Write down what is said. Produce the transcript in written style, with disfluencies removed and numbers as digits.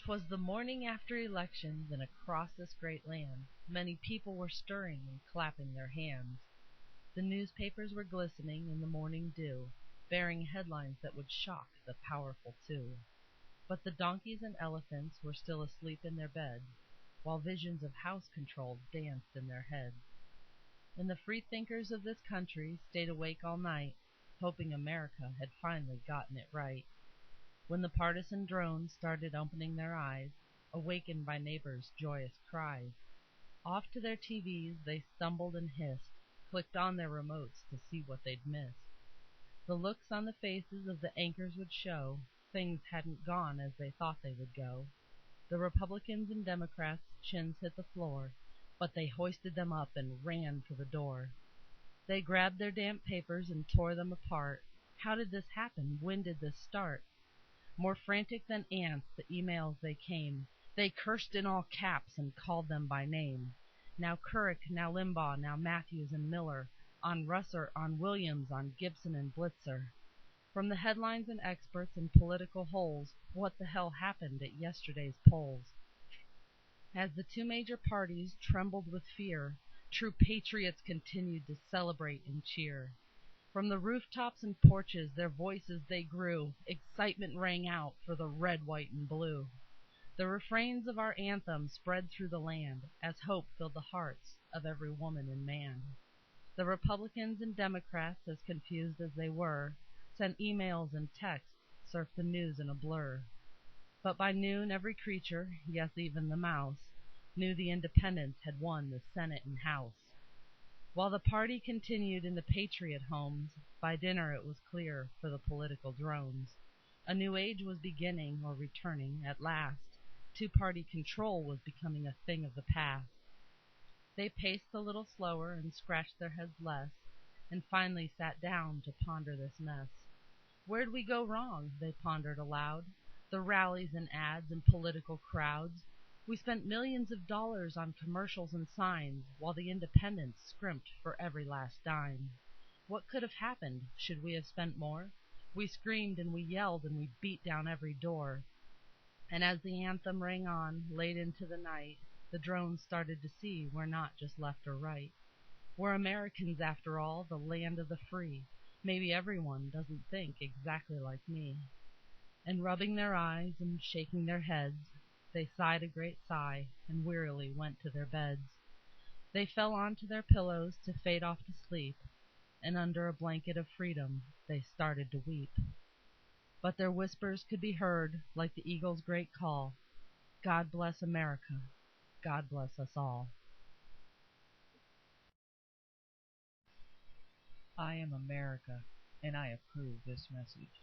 'Twas the morning after elections, and across this great land many people were stirring and clapping their hands. The newspapers were glistening in the morning dew, bearing headlines that would shock the powerful too. But the donkeys and elephants were still asleep in their beds, while visions of house control danced in their heads. And the freethinkers of this country stayed awake all night, hoping America had finally gotten it right. When the partisan drones started opening their eyes, awakened by neighbors' joyous cries, off to their TVs they stumbled and hissed, clicked on their remotes to see what they'd missed. The looks on the faces of the anchors would show things hadn't gone as they thought they would go. The Republicans and Democrats' chins hit the floor, but they hoisted them up and ran for the door. They grabbed their damp papers and tore them apart. How did this happen? When did this start? More frantic than ants, the emails they came. They cursed in all caps and called them by name. Now Couric, now Limbaugh, now Matthews and Miller, on Russer, on Williams, on Gibson and Blitzer. From the headlines and experts and political holes, what the hell happened at yesterday's polls? As the two major parties trembled with fear, true patriots continued to celebrate and cheer. From the rooftops and porches their voices they grew, excitement rang out for the red, white, and blue. The refrains of our anthem spread through the land as hope filled the hearts of every woman and man. The Republicans and Democrats, as confused as they were, sent emails and texts, surfed the news in a blur. But by noon every creature, yes, even the mouse, knew the independents had won the Senate and House. While the party continued in the patriot homes, by dinner it was clear for the political drones. A new age was beginning, or returning, at last. Two-party control was becoming a thing of the past. They paced a little slower and scratched their heads less, and finally sat down to ponder this mess. Where'd we go wrong? They pondered aloud. The rallies and ads and political crowds. We spent millions of dollars on commercials and signs, while the independents scrimped for every last dime. What could have happened? Should we have spent more? We screamed and we yelled and we beat down every door. And as the anthem rang on, late into the night, the drones started to see we're not just left or right. We're Americans after all, the land of the free. Maybe everyone doesn't think exactly like me. And rubbing their eyes and shaking their heads, they sighed a great sigh and wearily went to their beds. They fell onto their pillows to fade off to sleep, and under a blanket of freedom they started to weep. But their whispers could be heard like the eagle's great call, God bless America, God bless us all. I am America, and I approve this message.